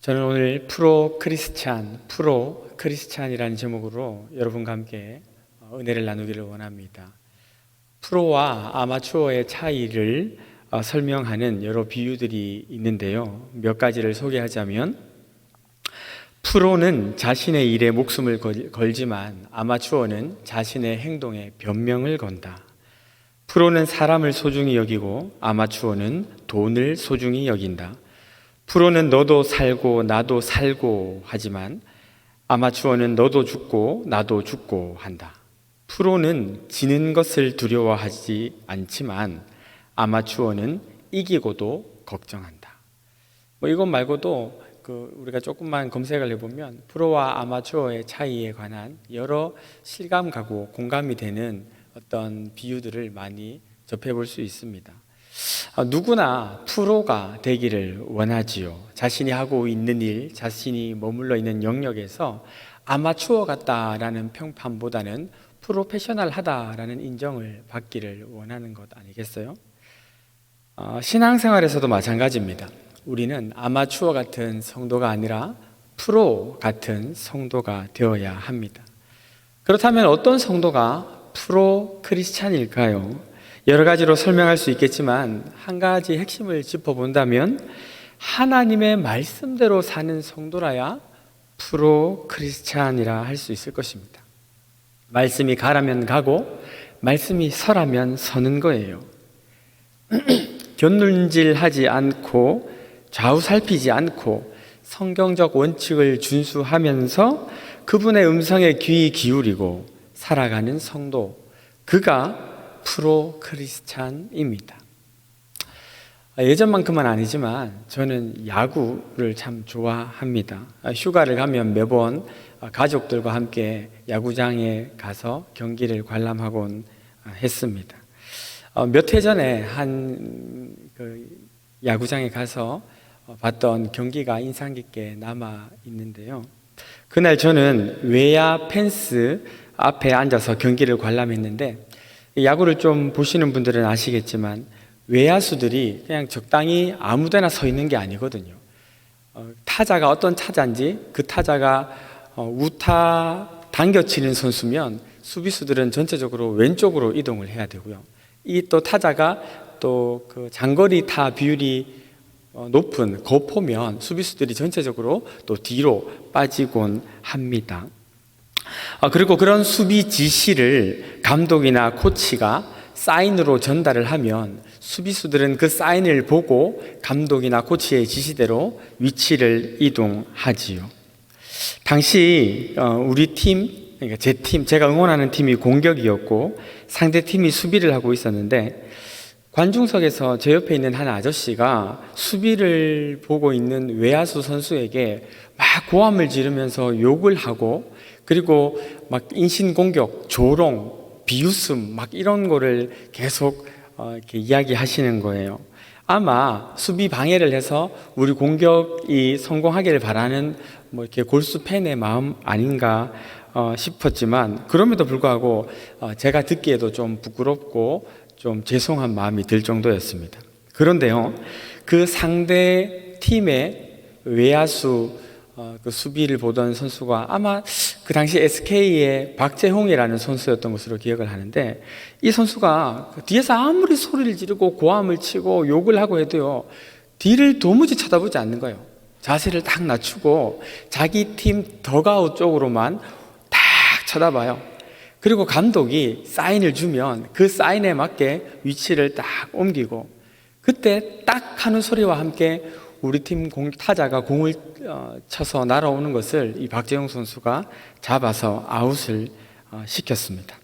저는 오늘 프로 크리스찬이라는 제목으로 여러분과 함께 은혜를 나누기를 원합니다. 프로와 아마추어의 차이를 설명하는 여러 비유들이 있는데요. 몇 가지를 소개하자면, 프로는 자신의 일에 목숨을 걸지만 아마추어는 자신의 행동에 변명을 건다. 프로는 사람을 소중히 여기고 아마추어는 돈을 소중히 여긴다. 프로는 너도 살고 나도 살고 하지만 아마추어는 너도 죽고 나도 죽고 한다. 프로는 지는 것을 두려워하지 않지만 아마추어는 이기고도 걱정한다. 이것 말고도 우리가 조금만 검색을 해보면 프로와 아마추어의 차이에 관한 여러 실감가고 공감이 되는 어떤 비유들을 많이 접해볼 수 있습니다. 누구나 프로가 되기를 원하지요. 자신이 하고 있는 일, 자신이 머물러 있는 영역에서 아마추어 같다라는 평판보다는 프로페셔널하다라는 인정을 받기를 원하는 것 아니겠어요? 신앙생활에서도 마찬가지입니다. 우리는 아마추어 같은 성도가 아니라 프로 같은 성도가 되어야 합니다. 그렇다면 어떤 성도가 프로 크리스찬일까요? 여러 가지로 설명할 수 있겠지만 한 가지 핵심을 짚어본다면, 하나님의 말씀대로 사는 성도라야 프로 크리스찬이라 할 수 있을 것입니다. 말씀이 가라면 가고 말씀이 서라면 서는 거예요. 곁눈질하지 않고 좌우살피지 않고 성경적 원칙을 준수하면서 그분의 음성에 귀 기울이고 살아가는 성도, 그가 프로 크리스찬입니다. 예전만큼은 아니지만 저는 야구를 참 좋아합니다. 휴가를 가면 매번 가족들과 함께 야구장에 가서 경기를 관람하곤 했습니다. 몇 해 전에 한 야구장에 가서 봤던 경기가 인상 깊게 남아 있는데요. 그날 저는 외야 펜스 앞에 앉아서 경기를 관람했는데, 야구를 좀 보시는 분들은 아시겠지만 외야수들이 그냥 적당히 아무데나 서 있는 게 아니거든요. 타자가 어떤 타자인지, 그 타자가 우타 당겨치는 선수면 수비수들은 전체적으로 왼쪽으로 이동을 해야 되고요. 이 또 타자가 또 그 장거리 타 비율이 높은 거포면 수비수들이 전체적으로 또 뒤로 빠지곤 합니다. 그리고 그런 수비 지시를 감독이나 코치가 사인으로 전달을 하면 수비수들은 그 사인을 보고 감독이나 코치의 지시대로 위치를 이동하지요. 당시 우리 팀, 그러니까 제 팀, 제가 응원하는 팀이 공격이었고 상대 팀이 수비를 하고 있었는데, 관중석에서 제 옆에 있는 한 아저씨가 수비를 보고 있는 외야수 선수에게 막 고함을 지르면서 욕을 하고, 그리고 막 인신공격, 조롱, 비웃음 막 이런 거를 계속 이렇게 이야기하시는 거예요. 아마 수비 방해를 해서 우리 공격이 성공하기를 바라는 이렇게 골수 팬의 마음 아닌가 싶었지만, 그럼에도 불구하고 제가 듣기에도 좀 부끄럽고 좀 죄송한 마음이 들 정도였습니다. 그런데요, 그 상대 팀의 외야수 그 수비를 보던 선수가 아마 그 당시 SK의 박재홍이라는 선수였던 것으로 기억을 하는데, 이 선수가 뒤에서 아무리 소리를 지르고 고함을 치고 욕을 하고 해도요, 뒤를 도무지 쳐다보지 않는 거예요. 자세를 딱 낮추고 자기 팀 덕아웃 쪽으로만 딱 쳐다봐요. 그리고 감독이 사인을 주면 그 사인에 맞게 위치를 딱 옮기고, 그때 딱 하는 소리와 함께 우리 팀 타자가 공을 쳐서 날아오는 것을 이 박재홍 선수가 잡아서 아웃을 시켰습니다.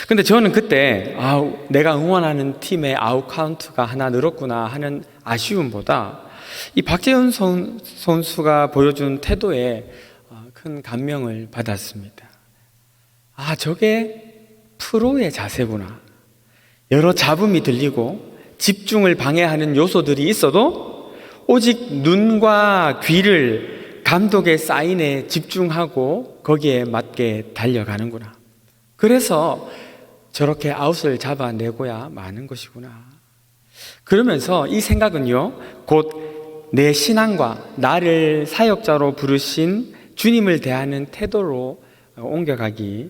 근데 저는 그때 내가 응원하는 팀의 아웃 카운트가 하나 늘었구나 하는 아쉬움보다 이 박재홍 선수가 보여준 태도에 큰 감명을 받았습니다. 저게 프로의 자세구나. 여러 잡음이 들리고 집중을 방해하는 요소들이 있어도 오직 눈과 귀를 감독의 사인에 집중하고 거기에 맞게 달려가는구나. 그래서 저렇게 아웃을 잡아내고야 마는 것이구나. 그러면서 이 생각은요, 곧 내 신앙과 나를 사역자로 부르신 주님을 대하는 태도로 옮겨가기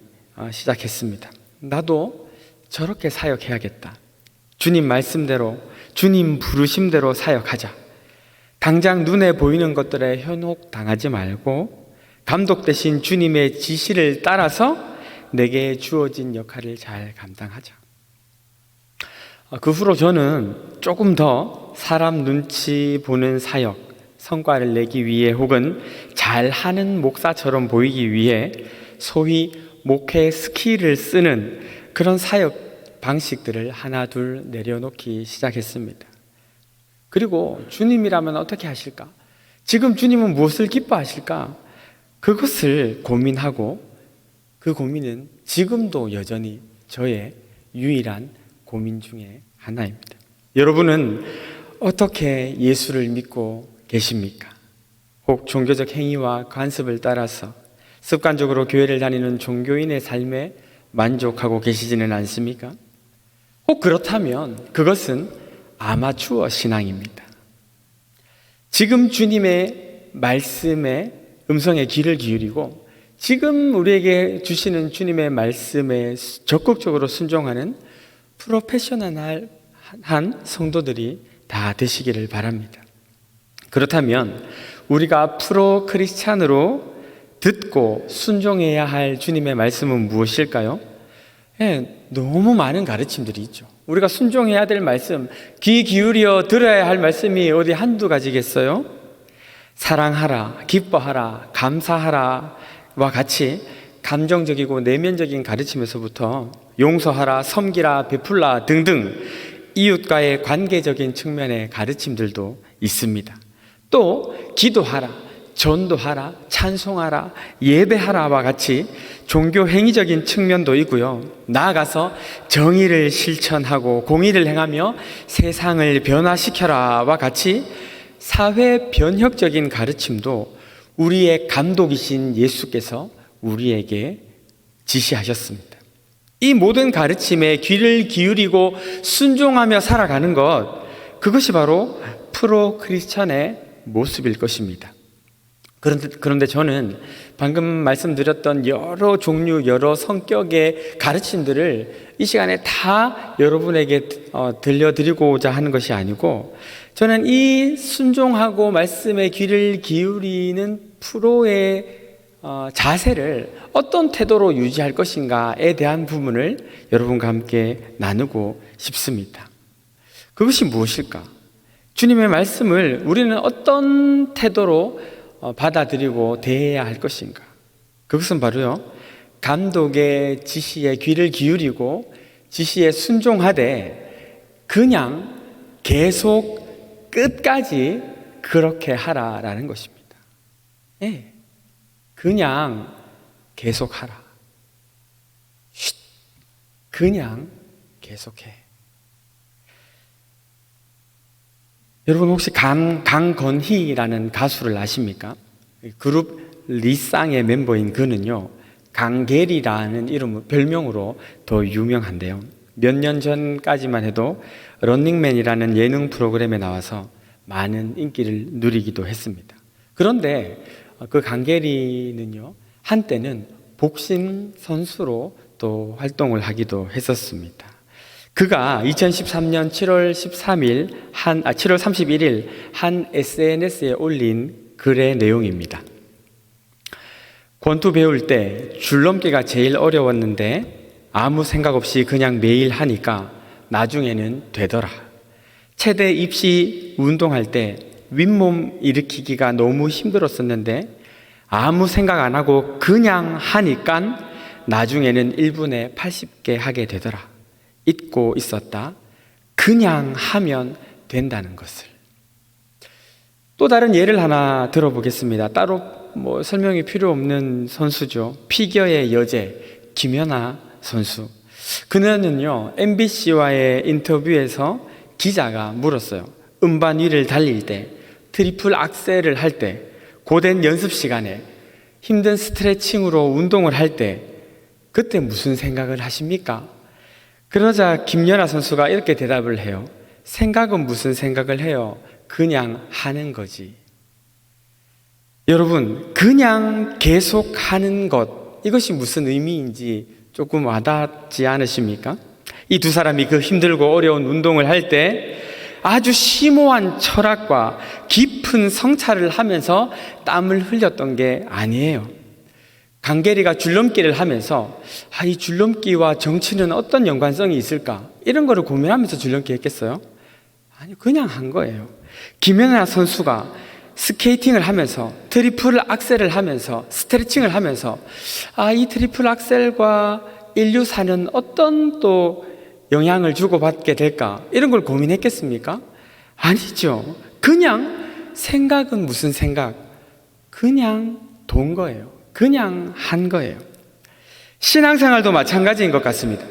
시작했습니다. 나도 저렇게 사역해야겠다. 주님 말씀대로, 주님 부르심대로 사역하자. 당장 눈에 보이는 것들에 현혹당하지 말고 감독 대신 주님의 지시를 따라서 내게 주어진 역할을 잘 감당하자. 그 후로 저는 조금 더 사람 눈치 보는 사역, 성과를 내기 위해 혹은 잘하는 목사처럼 보이기 위해 소위 목회 스킬을 쓰는 그런 사역 방식들을 하나둘 내려놓기 시작했습니다. 그리고 주님이라면 어떻게 하실까? 지금 주님은 무엇을 기뻐하실까? 그것을 고민하고 그 고민은 지금도 여전히 저의 유일한 고민 중에 하나입니다. 여러분은 어떻게 예수를 믿고 계십니까? 혹 종교적 행위와 관습을 따라서 습관적으로 교회를 다니는 종교인의 삶에 만족하고 계시지는 않습니까? 혹 그렇다면 그것은 아마추어 신앙입니다. 지금 주님의 말씀에 음성에 귀를 기울이고 지금 우리에게 주시는 주님의 말씀에 적극적으로 순종하는 프로페셔널한 성도들이 다 되시기를 바랍니다. 그렇다면 우리가 프로 크리스찬으로 듣고 순종해야 할 주님의 말씀은 무엇일까요? 너무 많은 가르침들이 있죠. 우리가 순종해야 될 말씀, 귀 기울여 들어야 할 말씀이 어디 한두 가지겠어요? 사랑하라, 기뻐하라, 감사하라 와 같이 감정적이고 내면적인 가르침에서부터 용서하라, 섬기라, 베풀라 등등 이웃과의 관계적인 측면의 가르침들도 있습니다. 또 기도하라, 전도하라, 찬송하라, 예배하라와 같이 종교 행위적인 측면도 있고요. 나아가서 정의를 실천하고 공의를 행하며 세상을 변화시켜라와 같이 사회 변혁적인 가르침도 우리의 감독이신 예수께서 우리에게 지시하셨습니다. 이 모든 가르침에 귀를 기울이고 순종하며 살아가는 것, 그것이 바로 프로 크리스천의 모습일 것입니다. 그런데 저는 방금 말씀드렸던 여러 종류, 여러 성격의 가르침들을 이 시간에 다 여러분에게 들려드리고자 하는 것이 아니고, 저는 이 순종하고 말씀에 귀를 기울이는 프로의 자세를 어떤 태도로 유지할 것인가에 대한 부분을 여러분과 함께 나누고 싶습니다. 그것이 무엇일까? 주님의 말씀을 우리는 어떤 태도로 받아들이고 대해야 할 것인가? 그것은 바로요, 감독의 지시에 귀를 기울이고 지시에 순종하되 그냥 계속 끝까지 그렇게 하라라는 것입니다. 예, 그냥 계속하라. 그냥 계속해. 여러분 혹시 강건희라는 가수를 아십니까? 그룹 리쌍의 멤버인 그는요, 강계리라는 이름, 별명으로 더 유명한데요. 몇 년 전까지만 해도 런닝맨이라는 예능 프로그램에 나와서 많은 인기를 누리기도 했습니다. 그런데 그 강계리는요, 한때는 복싱 선수로 또 활동을 하기도 했었습니다. 그가 2013년 7월 31일 한 SNS에 올린 글의 내용입니다. 권투 배울 때 줄넘기가 제일 어려웠는데 아무 생각 없이 그냥 매일 하니까 나중에는 되더라. 체대 입시 운동할 때 윗몸 일으키기가 너무 힘들었었는데 아무 생각 안 하고 그냥 하니까 나중에는 1분에 80개 하게 되더라. 잊고 있었다. 그냥 하면 된다는 것을. 또 다른 예를 하나 들어보겠습니다. 따로 설명이 필요 없는 선수죠. 피겨의 여제 김연아 선수. 그녀는요, MBC와의 인터뷰에서 기자가 물었어요. 음반 위를 달릴 때, 트리플 악셀을 할 때, 고된 연습 시간에 힘든 스트레칭으로 운동을 할 때 그때 무슨 생각을 하십니까? 그러자 김연아 선수가 이렇게 대답을 해요. 생각은 무슨 생각을 해요? 그냥 하는 거지. 여러분, 그냥 계속 하는 것, 이것이 무슨 의미인지 조금 와닿지 않으십니까? 이 두 사람이 그 힘들고 어려운 운동을 할 때 아주 심오한 철학과 깊은 성찰을 하면서 땀을 흘렸던 게 아니에요. 강계리가 줄넘기를 하면서 이 줄넘기와 정치는 어떤 연관성이 있을까? 이런 거를 고민하면서 줄넘기 했겠어요? 아니, 그냥 한 거예요. 김연아 선수가 스케이팅을 하면서 트리플 악셀을 하면서 스트레칭을 하면서 이 트리플 악셀과 인류사는 어떤 또 영향을 주고받게 될까? 이런 걸 고민했겠습니까? 아니죠. 그냥 생각은 무슨 생각? 그냥 돈 거예요. 그냥 한 거예요. 신앙생활도 마찬가지인 것 같습니다.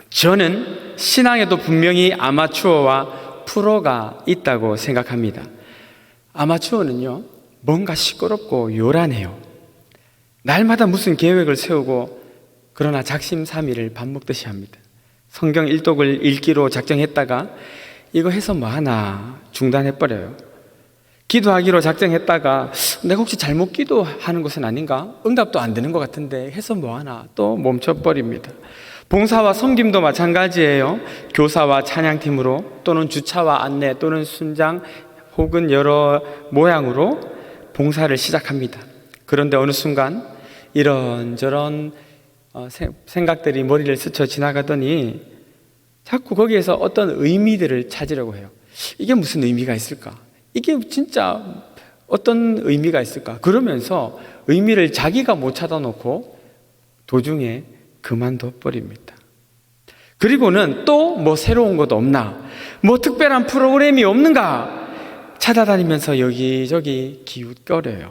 저는 신앙에도 분명히 아마추어와 프로가 있다고 생각합니다. 아마추어는요, 뭔가 시끄럽고 요란해요. 날마다 무슨 계획을 세우고 그러나 작심삼일을 밥 먹듯이 합니다. 성경 일독을 읽기로 작정했다가 이거 해서 뭐하나 중단해버려요. 기도하기로 작정했다가 내가 혹시 잘못 기도하는 것은 아닌가? 응답도 안 되는 것 같은데 해서 뭐하나 또 멈춰버립니다. 봉사와 섬김도 마찬가지예요. 교사와 찬양팀으로 또는 주차와 안내 또는 순장 혹은 여러 모양으로 봉사를 시작합니다. 그런데 어느 순간 이런저런 생각들이 머리를 스쳐 지나가더니 자꾸 거기에서 어떤 의미들을 찾으려고 해요. 이게 무슨 의미가 있을까? 이게 진짜 어떤 의미가 있을까? 그러면서 의미를 자기가 못 찾아놓고 도중에 그만둬 버립니다. 그리고는 또 뭐 새로운 것 없나? 뭐 특별한 프로그램이 없는가? 찾아다니면서 여기저기 기웃거려요.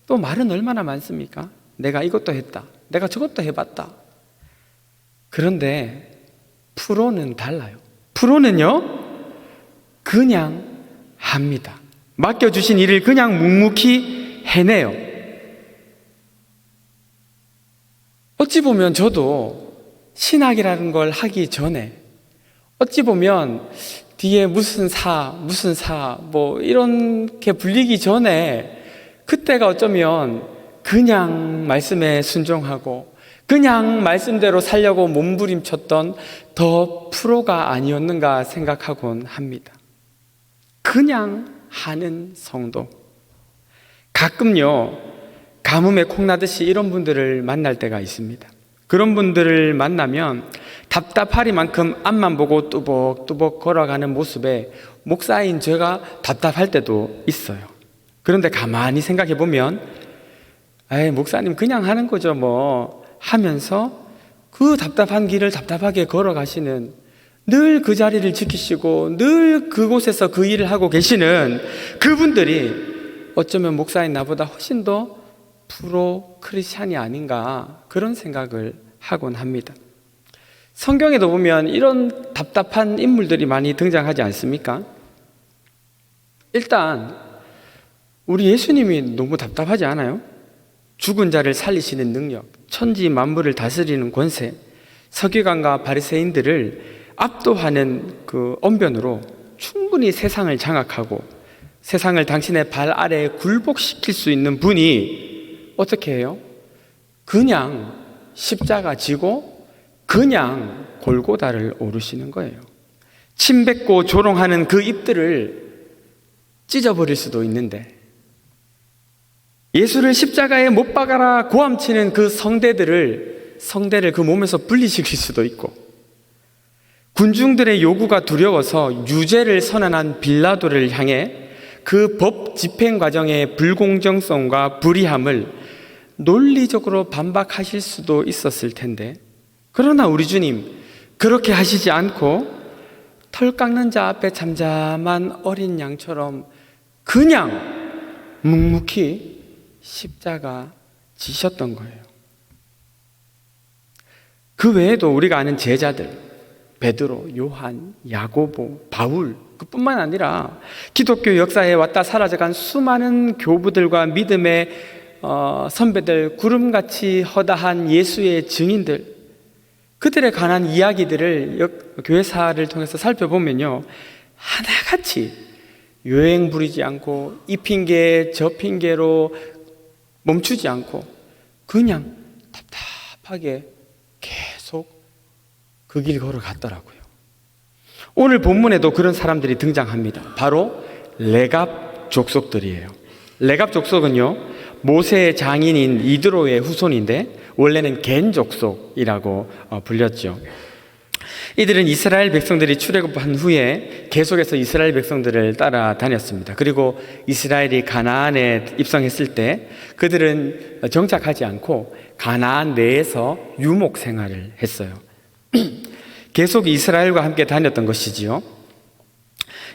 또 말은 얼마나 많습니까? 내가 이것도 했다. 내가 저것도 해봤다. 그런데 프로는 달라요. 프로는요, 그냥 합니다. 맡겨주신 일을 그냥 묵묵히 해내요. 어찌 보면 저도 신학이라는 걸 하기 전에 어찌 보면 뒤에 무슨 사 뭐 이렇게 불리기 전에 그때가 어쩌면 그냥 말씀에 순종하고 그냥 말씀대로 살려고 몸부림쳤던 더 프로가 아니었는가 생각하곤 합니다. 그냥 하는 성도. 가끔요, 가뭄에 콩나듯이 이런 분들을 만날 때가 있습니다. 그런 분들을 만나면 답답하리만큼 앞만 보고 뚜벅뚜벅 걸어가는 모습에 목사인 제가 답답할 때도 있어요. 그런데 가만히 생각해 보면 목사님 그냥 하는 거죠 뭐 하면서 그 답답한 길을 답답하게 걸어가시는, 늘 그 자리를 지키시고 늘 그곳에서 그 일을 하고 계시는 그분들이 어쩌면 목사인 나보다 훨씬 더 프로 크리스찬이 아닌가, 그런 생각을 하곤 합니다. 성경에도 보면 이런 답답한 인물들이 많이 등장하지 않습니까? 일단 우리 예수님이 너무 답답하지 않아요? 죽은 자를 살리시는 능력, 천지 만물을 다스리는 권세, 서기관과 바리새인들을 압도하는 그 언변으로 충분히 세상을 장악하고 세상을 당신의 발 아래에 굴복시킬 수 있는 분이 어떻게 해요? 그냥 십자가 지고 그냥 골고다를 오르시는 거예요. 침 뱉고 조롱하는 그 입들을 찢어버릴 수도 있는데, 예수를 십자가에 못 박아라 고함치는 그 성대를 그 몸에서 분리시킬 수도 있고, 군중들의 요구가 두려워서 유죄를 선언한 빌라도를 향해 그 법 집행 과정의 불공정성과 불의함을 논리적으로 반박하실 수도 있었을 텐데, 그러나 우리 주님 그렇게 하시지 않고 털 깎는 자 앞에 잠잠한 어린 양처럼 그냥 묵묵히 십자가 지셨던 거예요. 그 외에도 우리가 아는 제자들, 베드로, 요한, 야고보, 바울, 그뿐만 아니라 기독교 역사에 왔다 사라져간 수많은 교부들과 믿음의 선배들, 구름같이 허다한 예수의 증인들, 그들에 관한 이야기들을 교회사를 통해서 살펴보면요, 하나같이 여행 부리지 않고 이 핑계 저 핑계로 멈추지 않고 그냥 답답하게 계속 그 길 걸어갔더라고요. 오늘 본문에도 그런 사람들이 등장합니다. 바로 레갑 족속들이에요. 레갑 족속은요, 모세의 장인인 이드로의 후손인데 원래는 겐 족속이라고 불렸죠. 이들은 이스라엘 백성들이 출애굽한 후에 계속해서 이스라엘 백성들을 따라다녔습니다. 그리고 이스라엘이 가나안에 입성했을 때 그들은 정착하지 않고 가나안 내에서 유목 생활을 했어요. 계속 이스라엘과 함께 다녔던 것이지요.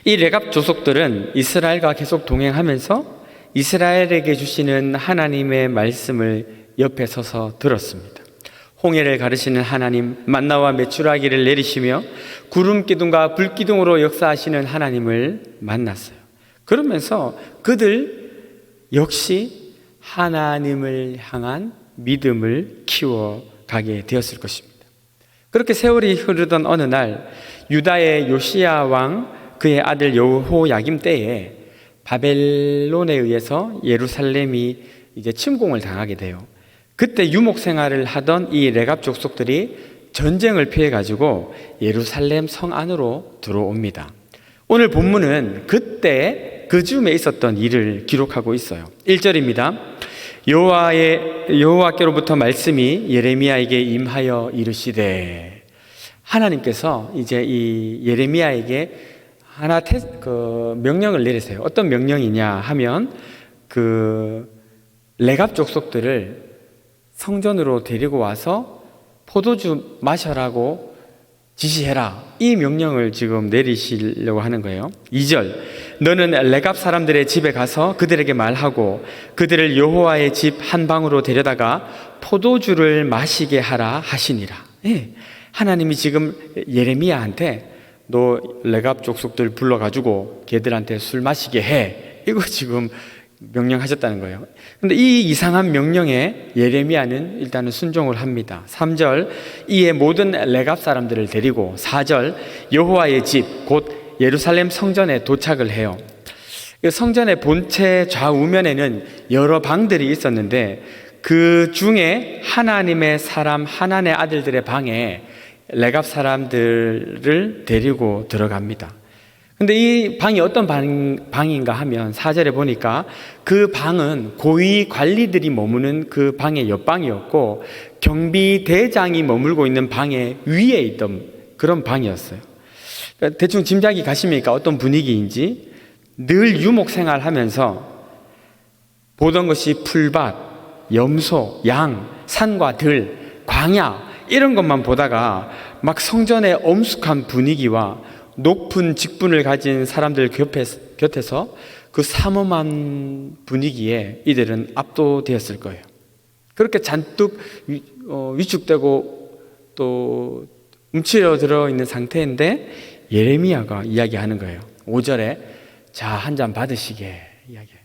이 레갑 족속들은 이스라엘과 계속 동행하면서 이스라엘에게 주시는 하나님의 말씀을 옆에 서서 들었습니다. 홍해를 가르시는 하나님, 만나와 메추라기를 내리시며 구름 기둥과 불 기둥으로 역사하시는 하나님을 만났어요. 그러면서 그들 역시 하나님을 향한 믿음을 키워가게 되었을 것입니다. 그렇게 세월이 흐르던 어느 날 유다의 요시야 왕 그의 아들 여호야김 때에 바벨론에 의해서 예루살렘이 이제 침공을 당하게 돼요. 그때 유목 생활을 하던 이 레갑 족속들이 전쟁을 피해 가지고 예루살렘 성 안으로 들어옵니다. 오늘 본문은 그때 그 즈음에 있었던 일을 기록하고 있어요. 1절입니다. 여호와께로부터 말씀이 예레미야에게 임하여 이르시되, 하나님께서 이제 이 예레미야에게 하나 명령을 내리세요. 어떤 명령이냐 하면 그 레갑 족속들을 성전으로 데리고 와서 포도주 마셔라고 지시해라. 이 명령을 지금 내리시려고 하는 거예요. 2절, 너는 레갑 사람들의 집에 가서 그들에게 말하고 그들을 여호와의 집 한 방으로 데려다가 포도주를 마시게 하라 하시니라. 예, 하나님이 지금 예레미야한테 너 레갑 족속들 불러가지고 걔들한테 술 마시게 해. 이거 지금 명령하셨다는 거예요. 근데 이 이상한 명령에 예레미야는 일단은 순종을 합니다. 3절, 이에 모든 레갑 사람들을 데리고 4절, 여호와의 집 곧 예루살렘 성전에 도착을 해요. 성전의 본체 좌우면에는 여러 방들이 있었는데 그 중에 하나님의 사람 하나님의 아들들의 방에 레갑 사람들을 데리고 들어갑니다. 근데 이 방이 어떤 방인가 하면 4절에 보니까 그 방은 고위 관리들이 머무는 그 방의 옆방이었고 경비대장이 머물고 있는 방의 위에 있던 그런 방이었어요. 그러니까 대충 짐작이 가십니까? 어떤 분위기인지. 늘 유목 생활하면서 보던 것이 풀밭, 염소, 양, 산과 들, 광야 이런 것만 보다가 막 성전의 엄숙한 분위기와 높은 직분을 가진 사람들 곁에서 그 삼엄한 분위기에 이들은 압도되었을 거예요. 그렇게 잔뜩 위축되고 또 움츠려 들어있는 상태인데 예레미야가 이야기하는 거예요. 5절에 자, 한 잔 받으시게 이야기해요.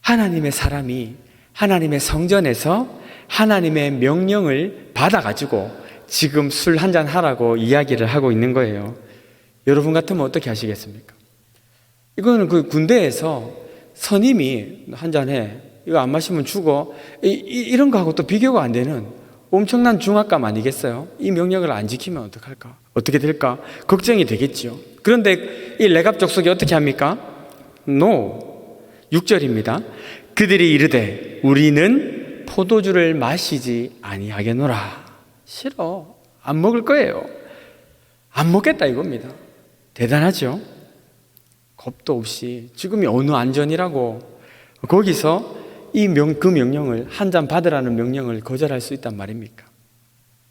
하나님의 사람이 하나님의 성전에서 하나님의 명령을 받아가지고 지금 술 한 잔 하라고 이야기를 하고 있는 거예요. 여러분 같으면 어떻게 하시겠습니까? 이거는 그 군대에서 선임이 한 잔 해. 이거 안 마시면 죽어. 이런 거하고 또 비교가 안 되는 엄청난 중압감 아니겠어요? 이 명령을 안 지키면 어떡할까? 어떻게 될까? 걱정이 되겠죠. 그런데 이 레갑 족속이 어떻게 합니까? No. 6절입니다. 그들이 이르되 우리는 포도주를 마시지 아니하겠노라. 싫어. 안 먹을 거예요. 안 먹겠다 이겁니다. 대단하죠? 겁도 없이 지금이 어느 안전이라고 거기서 그 명령을 한 잔 받으라는 명령을 거절할 수 있단 말입니까?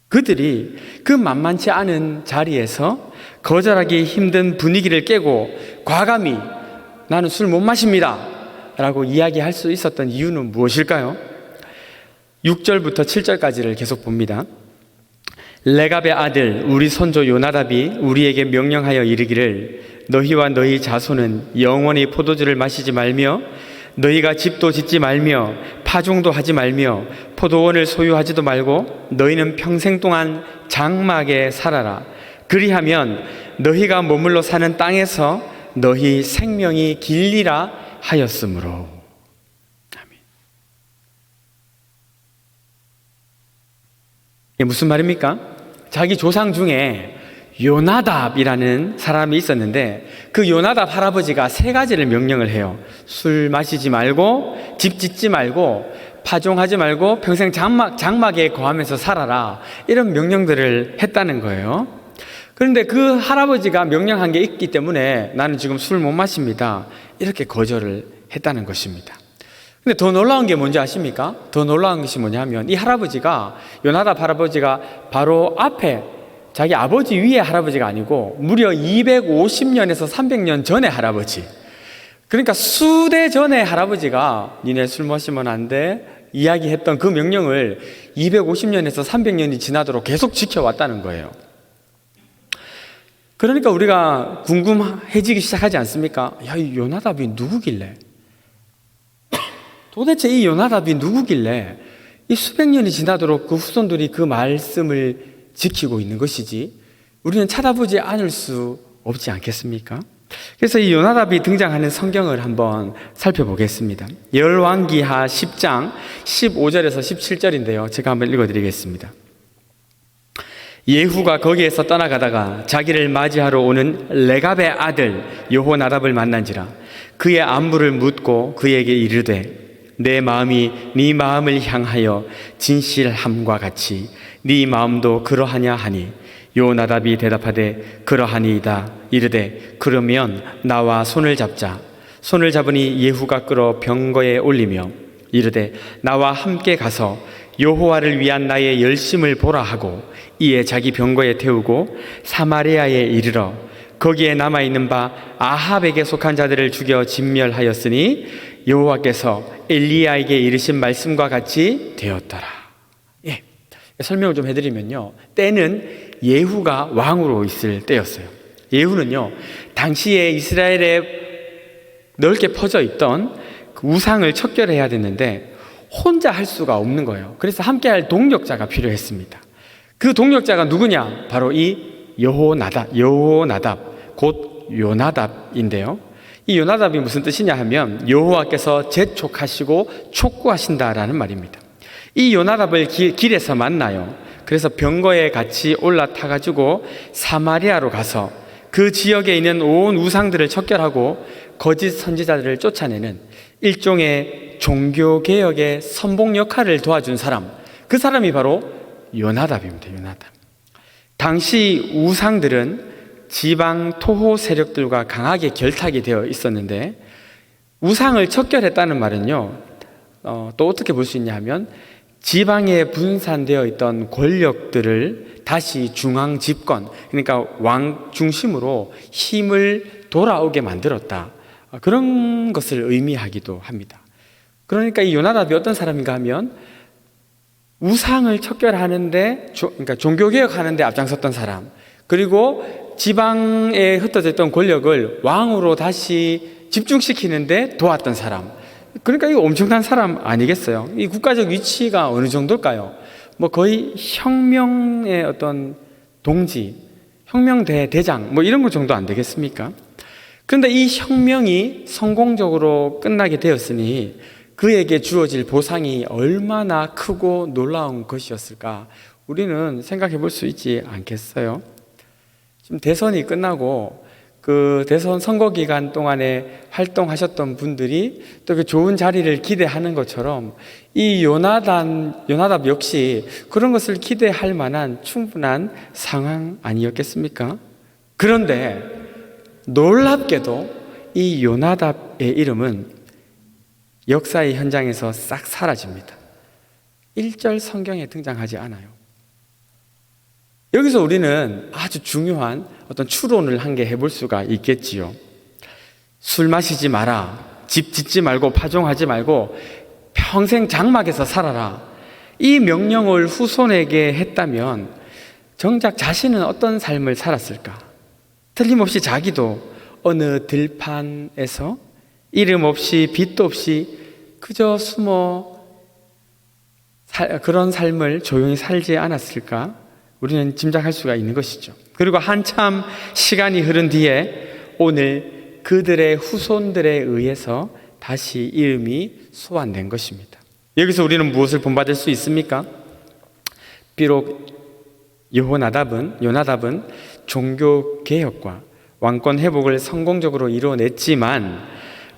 그들이 그 만만치 않은 자리에서 거절하기 힘든 분위기를 깨고 과감히 나는 술 못 마십니다 라고 이야기할 수 있었던 이유는 무엇일까요? 6절부터 7절까지를 계속 봅니다. 레갑의 아들 우리 손조 요나답이 우리에게 명령하여 이르기를 너희와 너희 자손은 영원히 포도주를 마시지 말며 너희가 집도 짓지 말며 파종도 하지 말며 포도원을 소유하지도 말고 너희는 평생 동안 장막에 살아라. 그리하면 너희가 머물러 사는 땅에서 너희 생명이 길리라 하였으므로. 아멘. 이게 무슨 말입니까? 자기 조상 중에 요나답이라는 사람이 있었는데 그 요나답 할아버지가 3가지를 명령을 해요. 술 마시지 말고, 집 짓지 말고, 파종하지 말고 평생 장막에 거하면서 살아라, 이런 명령들을 했다는 거예요. 그런데 그 할아버지가 명령한 게 있기 때문에 나는 지금 술 못 마십니다, 이렇게 거절을 했다는 것입니다. 근데 더 놀라운 게 뭔지 아십니까? 더 놀라운 것이 뭐냐면 이 할아버지가, 요나답 할아버지가 바로 앞에 자기 아버지 위의 할아버지가 아니고 무려 250년에서 300년 전의 할아버지, 그러니까 수대 전의 할아버지가 니네 술 마시면 안 돼 이야기했던 그 명령을 250년에서 300년이 지나도록 계속 지켜왔다는 거예요. 그러니까 우리가 궁금해지기 시작하지 않습니까? 야, 이 요나답이 누구길래? 도대체 이 요나답이 누구길래 이 수백 년이 지나도록 그 후손들이 그 말씀을 지키고 있는 것이지 우리는 찾아보지 않을 수 없지 않겠습니까? 그래서 이 요나답이 등장하는 성경을 한번 살펴보겠습니다. 열왕기하 10장 15절에서 17절인데요. 제가 한번 읽어드리겠습니다. 예후가 거기에서 떠나가다가 자기를 맞이하러 오는 레갑의 아들 여호나답을 만난지라. 그의 안부를 묻고 그에게 이르되 내 마음이 네 마음을 향하여 진실함과 같이 네 마음도 그러하냐 하니 요나답이 대답하되 그러하니이다. 이르되 그러면 나와 손을 잡자. 손을 잡으니 예후가 끌어 병거에 올리며 이르되 나와 함께 가서 여호와를 위한 나의 열심을 보라 하고 이에 자기 병거에 태우고 사마리아에 이르러 거기에 남아있는 바 아합에게 속한 자들을 죽여 진멸하였으니 여호와께서 엘리야에게 이르신 말씀과 같이 되었더라. 예, 설명을 좀 해드리면요, 때는 예후가 왕으로 있을 때였어요. 예후는요, 당시에 이스라엘에 넓게 퍼져 있던 그 우상을 척결해야 됐는데 혼자 할 수가 없는 거예요. 그래서 함께할 동력자가 필요했습니다. 그 동력자가 누구냐? 바로 이 여호나답, 곧 요나답인데요. 이 요나답이 무슨 뜻이냐 하면 여호와께서 재촉하시고 촉구하신다라는 말입니다. 이 요나답을 길에서 만나요. 그래서 병거에 같이 올라타가지고 사마리아로 가서 그 지역에 있는 온 우상들을 척결하고 거짓 선지자들을 쫓아내는 일종의 종교개혁의 선봉 역할을 도와준 사람, 그 사람이 바로 요나답입니다. 요나답. 당시 우상들은 지방 토호 세력들과 강하게 결탁이 되어 있었는데 우상을 척결했다는 말은요, 또 어떻게 볼 수 있냐 하면 지방에 분산되어 있던 권력들을 다시 중앙 집권, 그러니까 왕 중심으로 힘을 돌아오게 만들었다, 그런 것을 의미하기도 합니다. 그러니까 이 요나답이 어떤 사람인가 하면 우상을 척결하는데, 그러니까 종교개혁하는데 앞장섰던 사람, 그리고 지방에 흩어져 있던 권력을 왕으로 다시 집중시키는데 도왔던 사람. 그러니까 이거 엄청난 사람 아니겠어요? 이 국가적 위치가 어느 정도일까요? 뭐 거의 혁명의 어떤 동지, 혁명대장 뭐 이런 것 정도 안 되겠습니까? 그런데 이 혁명이 성공적으로 끝나게 되었으니 그에게 주어질 보상이 얼마나 크고 놀라운 것이었을까 우리는 생각해 볼 수 있지 않겠어요? 지금 대선이 끝나고 그 대선 선거 기간 동안에 활동하셨던 분들이 또 그 좋은 자리를 기대하는 것처럼 이 요나답 역시 그런 것을 기대할 만한 충분한 상황 아니었겠습니까? 그런데 놀랍게도 이 요나답의 이름은 역사의 현장에서 싹 사라집니다. 1절 성경에 등장하지 않아요. 여기서 우리는 아주 중요한 어떤 추론을 한 개 해볼 수가 있겠지요. 술 마시지 마라, 집 짓지 말고 파종하지 말고 평생 장막에서 살아라, 이 명령을 후손에게 했다면 정작 자신은 어떤 삶을 살았을까? 틀림없이 자기도 어느 들판에서 이름 없이 빛도 없이 그저 숨어 그런 삶을 조용히 살지 않았을까? 우리는 짐작할 수가 있는 것이죠. 그리고 한참 시간이 흐른 뒤에 오늘 그들의 후손들에 의해서 다시 이름이 소환된 것입니다. 여기서 우리는 무엇을 본받을 수 있습니까? 비록 요나답은 종교 개혁과 왕권 회복을 성공적으로 이뤄냈지만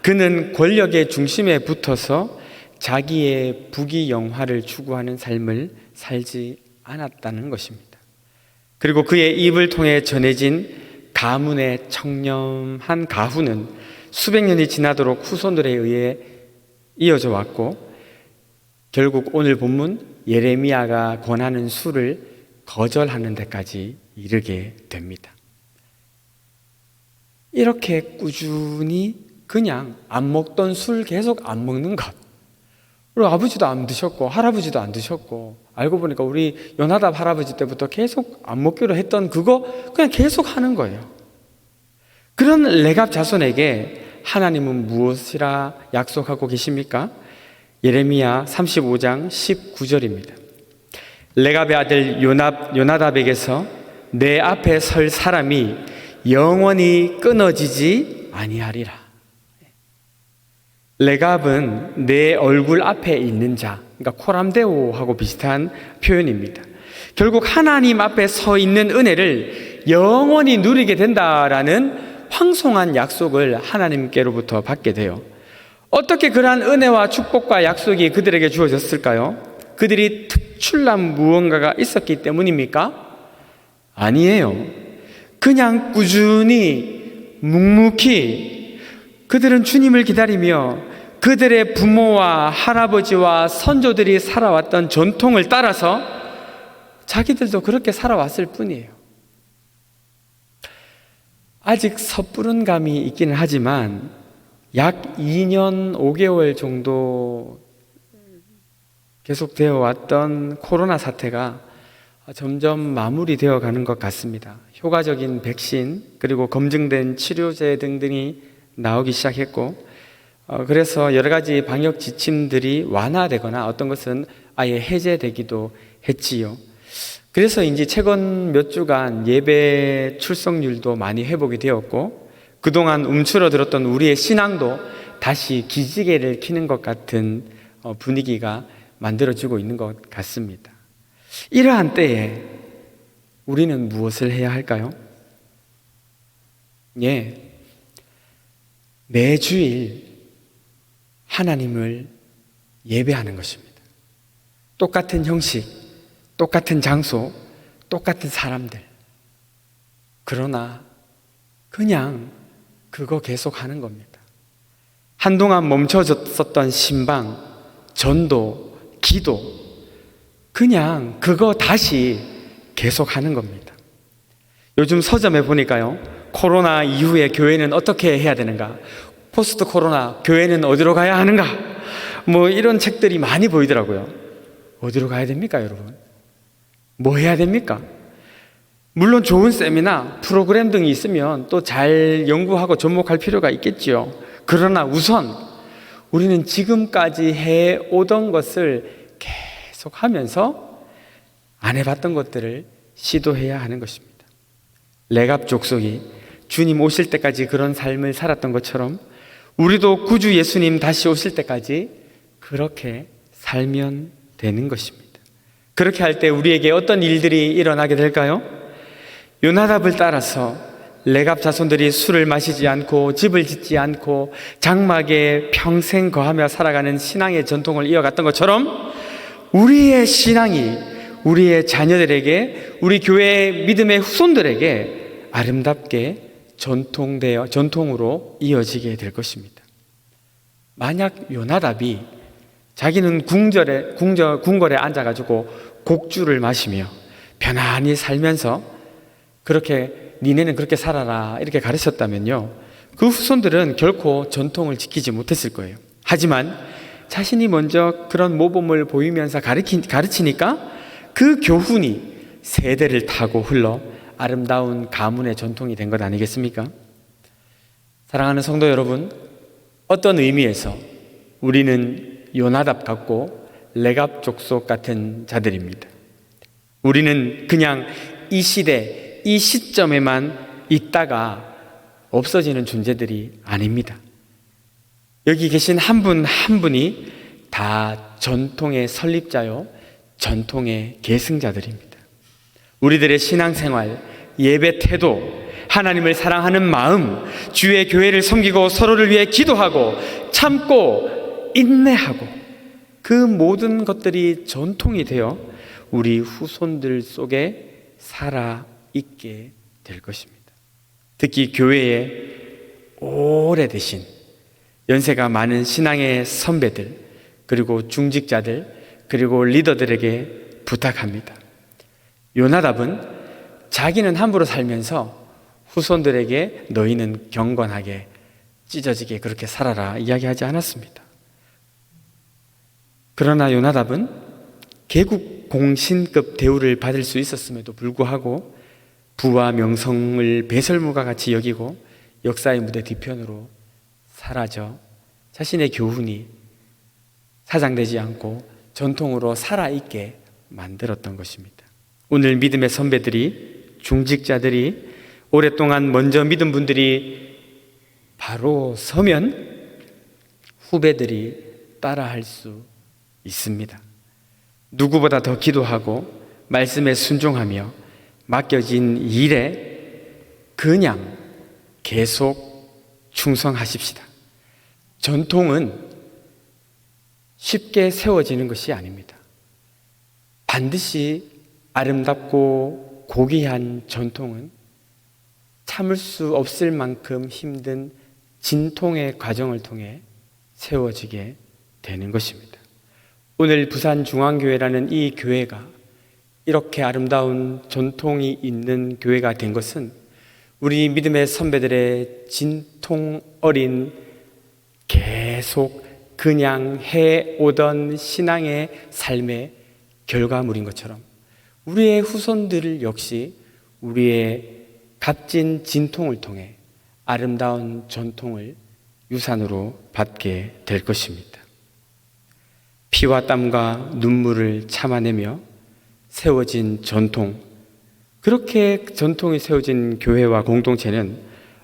그는 권력의 중심에 붙어서 자기의 부귀영화를 추구하는 삶을 살지 않았다는 것입니다. 그리고 그의 입을 통해 전해진 가문의 청렴한 가훈은 수백 년이 지나도록 후손들에 의해 이어져 왔고 결국 오늘 본문 예레미야가 권하는 술을 거절하는 데까지 이르게 됩니다. 이렇게 꾸준히 그냥 안 먹던 술 계속 안 먹는 것. 우리 아버지도 안 드셨고 할아버지도 안 드셨고 알고 보니까 우리 요나답 할아버지 때부터 계속 안 먹기로 했던 그거 그냥 계속 하는 거예요. 그런 레갑 자손에게 하나님은 무엇이라 약속하고 계십니까? 예레미야 35장 19절입니다. 레갑의 아들 요나답에게서 내 앞에 설 사람이 영원히 끊어지지 아니하리라. 레갑은 내 얼굴 앞에 있는 자, 그러니까 코람데오하고 비슷한 표현입니다. 결국 하나님 앞에 서 있는 은혜를 영원히 누리게 된다라는 황송한 약속을 하나님께로부터 받게 돼요. 어떻게 그러한 은혜와 축복과 약속이 그들에게 주어졌을까요? 그들이 특출난 무언가가 있었기 때문입니까? 아니에요. 그냥 꾸준히 묵묵히 그들은 주님을 기다리며 그들의 부모와 할아버지와 선조들이 살아왔던 전통을 따라서 자기들도 그렇게 살아왔을 뿐이에요. 아직 섣부른 감이 있기는 하지만 약 2년 5개월 정도 계속되어 왔던 코로나 사태가 점점 마무리되어 가는 것 같습니다. 효과적인 백신 그리고 검증된 치료제 등등이 나오기 시작했고 그래서 여러 가지 방역 지침들이 완화되거나 어떤 것은 아예 해제되기도 했지요. 그래서 이제 최근 몇 주간 예배 출석률도 많이 회복이 되었고 그동안 움츠러들었던 우리의 신앙도 다시 기지개를 켜는 것 같은 분위기가 만들어지고 있는 것 같습니다. 이러한 때에 우리는 무엇을 해야 할까요? 매주일 하나님을 예배하는 것입니다. 똑같은 형식, 똑같은 장소, 똑같은 사람들. 그러나 그냥 그거 계속 하는 겁니다. 한동안 멈춰졌었던 신방, 전도, 기도, 그냥 그거 다시 계속 하는 겁니다. 요즘 서점에 보니까요, 코로나 이후에 교회는 어떻게 해야 되는가? 포스트 코로나 교회는 어디로 가야 하는가? 뭐 이런 책들이 많이 보이더라고요. 어디로 가야 됩니까, 여러분? 뭐 해야 됩니까? 물론 좋은 세미나, 프로그램 등이 있으면 또 잘 연구하고 접목할 필요가 있겠지요. 그러나 우선 우리는 지금까지 해오던 것을 계속 하면서 안 해봤던 것들을 시도해야 하는 것입니다. 레갑 족속이 주님 오실 때까지 그런 삶을 살았던 것처럼 우리도 구주 예수님 다시 오실 때까지 그렇게 살면 되는 것입니다. 그렇게 할 때 우리에게 어떤 일들이 일어나게 될까요? 요나답을 따라서 레갑 자손들이 술을 마시지 않고 집을 짓지 않고 장막에 평생 거하며 살아가는 신앙의 전통을 이어갔던 것처럼 우리의 신앙이 우리의 자녀들에게, 우리 교회의 믿음의 후손들에게 아름답게 전통으로 이어지게 될 것입니다. 만약 요나답이 자기는 궁궐에 앉아가지고 곡주를 마시며 편안히 살면서 그렇게 니네는 그렇게 살아라 이렇게 가르쳤다면요, 그 후손들은 결코 전통을 지키지 못했을 거예요. 하지만 자신이 먼저 그런 모범을 보이면서 가르치니까 그 교훈이 세대를 타고 흘러 아름다운 가문의 전통이 된 것 아니겠습니까? 사랑하는 성도 여러분, 어떤 의미에서 우리는 요나답 같고 레갑 족속 같은 자들입니다. 우리는 그냥 이 시대, 이 시점에만 있다가 없어지는 존재들이 아닙니다. 여기 계신 한 분 한 분이 다 전통의 설립자요, 전통의 계승자들입니다. 우리들의 신앙생활, 예배 태도, 하나님을 사랑하는 마음, 주의 교회를 섬기고 서로를 위해 기도하고 참고 인내하고 그 모든 것들이 전통이 되어 우리 후손들 속에 살아있게 될 것입니다. 특히 교회에 오래되신 연세가 많은 신앙의 선배들, 그리고 중직자들, 그리고 리더들에게 부탁합니다. 요나답은 자기는 함부로 살면서 후손들에게 너희는 경건하게 찢어지게 그렇게 살아라 이야기하지 않았습니다. 그러나 요나답은 개국 공신급 대우를 받을 수 있었음에도 불구하고 부와 명성을 배설물과 같이 여기고 역사의 무대 뒤편으로 사라져 자신의 교훈이 사장되지 않고 전통으로 살아있게 만들었던 것입니다. 오늘 믿음의 선배들이, 중직자들이, 오랫동안 먼저 믿은 분들이 바로 서면 후배들이 따라할 수 있습니다. 누구보다 더 기도하고 말씀에 순종하며 맡겨진 일에 그냥 계속 충성하십시다. 전통은 쉽게 세워지는 것이 아닙니다. 반드시 아름답고 고귀한 전통은 참을 수 없을 만큼 힘든 진통의 과정을 통해 세워지게 되는 것입니다. 오늘 부산중앙교회라는 이 교회가 이렇게 아름다운 전통이 있는 교회가 된 것은 우리 믿음의 선배들의 진통 어린 계속 그냥 해오던 신앙의 삶의 결과물인 것처럼 우리의 후손들 역시 우리의 값진 진통을 통해 아름다운 전통을 유산으로 받게 될 것입니다. 피와 땀과 눈물을 참아내며 세워진 전통, 그렇게 전통이 세워진 교회와 공동체는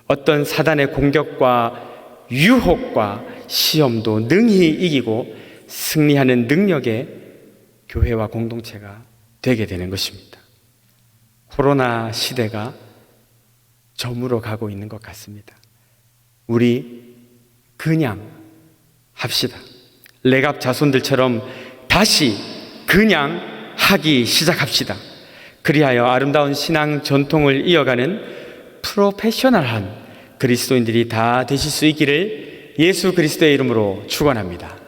어떤 사단의 공격과 유혹과 시험도 능히 이기고 승리하는 능력의 교회와 공동체가 되게 되는 것입니다. 코로나 시대가 저물어 가고 있는 것 같습니다. 우리 그냥 합시다. 레갑 자손들처럼 다시 그냥 하기 시작합시다. 그리하여 아름다운 신앙 전통을 이어가는 프로페셔널한 그리스도인들이 다 되실 수 있기를 예수 그리스도의 이름으로 축원합니다.